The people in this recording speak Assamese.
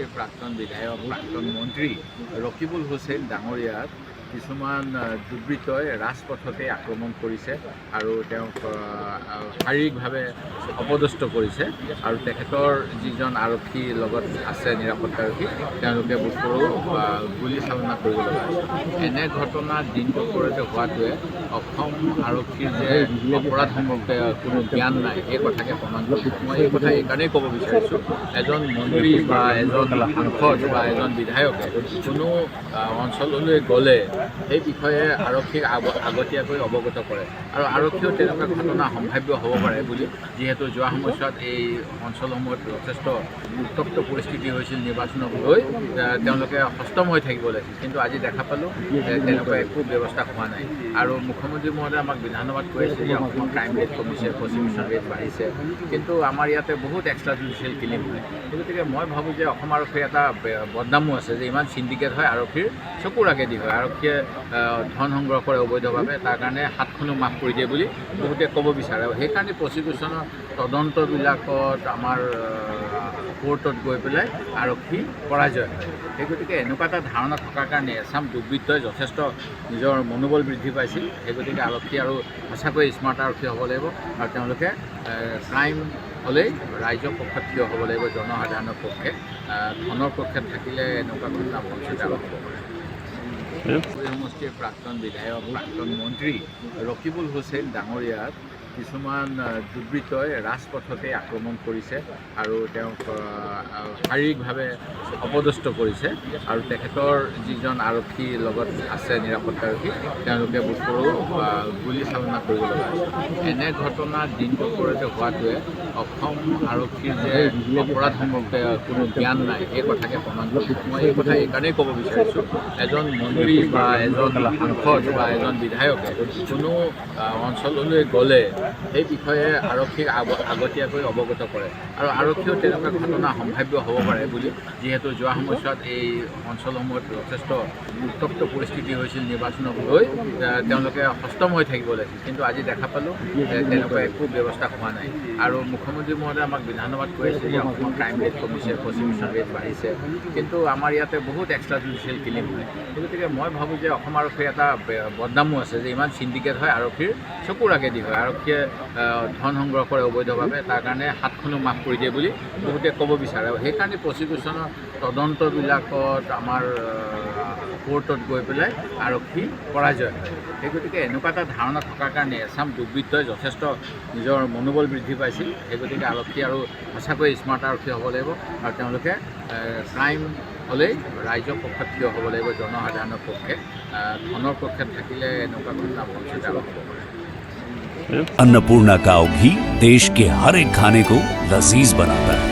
সমষ্টিৰ প্ৰাক্তন বিধায়ক প্ৰাক্তন মন্ত্ৰী ৰকিবুল হুছেইন ডাঙৰীয়াক কিছুমান দুৰ্বৃত্তই ৰাজপথতে আক্ৰমণ কৰিছে আৰু তেওঁক শাৰীৰিকভাৱে অপদস্থ কৰিছে আৰু তেখেতৰ যিজন আৰক্ষী লগত আছে নিৰাপত্তাৰক্ষী তেওঁলোকে বোধকৰোঁ গুলী চালনা কৰিব লগা হৈছে। এনে ঘটনা দিনটোৰ ওপৰতে হোৱাটোৱে অসম আৰক্ষীৰ যে অপৰাধ সম্পৰ্কে কোনো জ্ঞান নাই এই কথাকে প্ৰমাণ কৰিছে। মই এই কথা এইকাৰণেই ক'ব বিচাৰিছোঁ, এজন মন্ত্ৰী বা এজন সাংসদ বা এজন বিধায়কে কোনো অঞ্চললৈ গ'লে সেই বিষয়ে আৰক্ষীক আগতীয়াকৈ অৱগত কৰে আৰু আৰক্ষীয়েও তেনেকুৱা ঘটনা সম্ভাৱ্য হ'ব পাৰে বুলি, যিহেতু যোৱা সময়ছোৱাত এই অঞ্চলসমূহত যথেষ্ট উত্তপ্ত পৰিস্থিতি হৈছিল নিৰ্বাচনক লৈ, তেওঁলোকে সষ্টম হৈ থাকিব লাগিছিল। কিন্তু আজি দেখা পালোঁ তেনেকুৱা একো ব্যৱস্থা হোৱা নাই আৰু মুখ্যমন্ত্ৰী মহোদয়ে আমাক বিধানসভাত কৈ আছে যে অসমৰ ক্ৰাইম ৰেট কমিছে, প্ৰচিকিউশ্যন ৰেট বাঢ়িছে, কিন্তু আমাৰ ইয়াতে বহুত এক্সট্ৰা জুডিচিয়েল কিলিং হয়। গতিকে মই ভাবোঁ যে অসম আৰক্ষীৰ এটা বদনামো আছে যে ইমান চিণ্ডিকেট হয়, আৰক্ষীৰ চকুৰ আগেদি হয়, আৰক্ষীয়ে ধন সংগ্ৰহ কৰে অবৈধভাৱে, তাৰ কাৰণে হাতখনো মাফ কৰি দিয়ে বুলি বহুতে ক'ব বিচাৰে আৰু সেইকাৰণে প্ৰচিকিউশ্যনৰ তদন্তবিলাকত আমাৰ কোৰ্টত গৈ পেলাই আৰক্ষী পৰাজয় হয়। সেই গতিকে এনেকুৱা এটা ধাৰণা থকাৰ কাৰণে এচাম দুৰ্বৃত্তই যথেষ্ট নিজৰ মনোবল বৃদ্ধি পাইছিল। সেই গতিকে আৰক্ষী আৰু সঁচাকৈ স্মাৰ্ট আৰক্ষী হ'ব লাগিব আৰু তেওঁলোকে ক্ৰাইম হ'লেই ৰাইজৰ পক্ষত থিয় হ'ব লাগিব, জনসাধাৰণৰ পক্ষে। ধনৰ পক্ষত থাকিলে এনেকুৱা ঘটনা ভৱিষ্যতে হ'ব পাৰে। সমষ্টিৰ প্ৰাক্তন বিধায়ক প্ৰাক্তন মন্ত্ৰী ৰকিবুল হুছেইন ডাঙৰীয়াক কিছুমান দুৰ্বৃত্তই ৰাজপথতে আক্ৰমণ কৰিছে আৰু তেওঁক শাৰীৰিকভাৱে অপদস্থ কৰিছে আৰু তেখেতৰ যিজন আৰক্ষী লগত আছে নিৰাপত্তাৰক্ষী তেওঁলোকে বোধকৰোঁ গুলী চালনা কৰিব লগা হৈছে। এনে ঘটনা দিনটোৰ ওপৰতে হোৱাটোৱে অসম আৰক্ষীৰ যে অপৰাধ সম্পৰ্কে কোনো জ্ঞান নাই এই কথাকে প্ৰমাণ কৰিছে। মই এই কথা এইকাৰণেই ক'ব বিচাৰিছোঁ, এজন মন্ত্ৰী বা এজন সাংসদ বা এজন বিধায়কে কোনো অঞ্চললৈ গ'লে সেই বিষয়ে আৰক্ষীক আগতীয়াকৈ অৱগত কৰে আৰু আৰক্ষীয়েও তেনেকুৱা ঘটনা সম্ভাৱ্য হ'ব পাৰে বুলি, যিহেতু যোৱা সময়ছোৱাত এই অঞ্চলসমূহত যথেষ্ট উত্তপ্ত পৰিস্থিতি হৈছিল নিৰ্বাচনক লৈ, তেওঁলোকে সষ্টম হৈ থাকিব লাগিছিল। কিন্তু আজি দেখা পালোঁ তেনেকুৱা একো ব্যৱস্থা হোৱা নাই আৰু মুখ্যমন্ত্ৰী মহোদয়ে আমাক বিধানসভাত কৈ আছে যে অসমৰ ক্ৰাইম ৰেট কমিছে, প্ৰচিকিউশ্যন ৰেট বাঢ়িছে, কিন্তু আমাৰ ইয়াতে বহুত এক্সট্ৰা জুডিচিয়েল কিলিং হয়। গতিকে মই ভাবোঁ যে অসম আৰক্ষীৰ এটা বদনামো আছে যে ইমান চিণ্ডিকেট হয়, আৰক্ষীৰ চকুৰ আগেদি হয়, আৰক্ষীয়ে ধন সংগ্ৰহ কৰে অবৈধভাৱে, তাৰ কাৰণে হাতখনো মাফ কৰি দিয়ে বুলি বহুতে ক'ব বিচাৰে আৰু সেইকাৰণে প্ৰচিকিউশ্যনৰ তদন্তবিলাকত আমাৰ কোৰ্টত গৈ পেলাই আৰক্ষী পৰাজয় হয়। সেই গতিকে এনেকুৱা এটা ধাৰণা থকাৰ কাৰণে এচাম দুৰ্বৃত্তই যথেষ্ট নিজৰ মনোবল বৃদ্ধি পাইছিল। সেই গতিকে আৰক্ষী আৰু সঁচাকৈ স্মাৰ্ট আৰক্ষী হ'ব লাগিব আৰু তেওঁলোকে ক্ৰাইম হ'লেই ৰাইজৰ পক্ষত থিয় হ'ব লাগিব, জনসাধাৰণৰ পক্ষে। ধনৰ পক্ষত থাকিলে এনেকুৱা ঘটনা ভৱিষ্যতে হ'ব পাৰে। अन्नपूर्णा काव घी देश के हर एक खाने को लजीज बनाता है।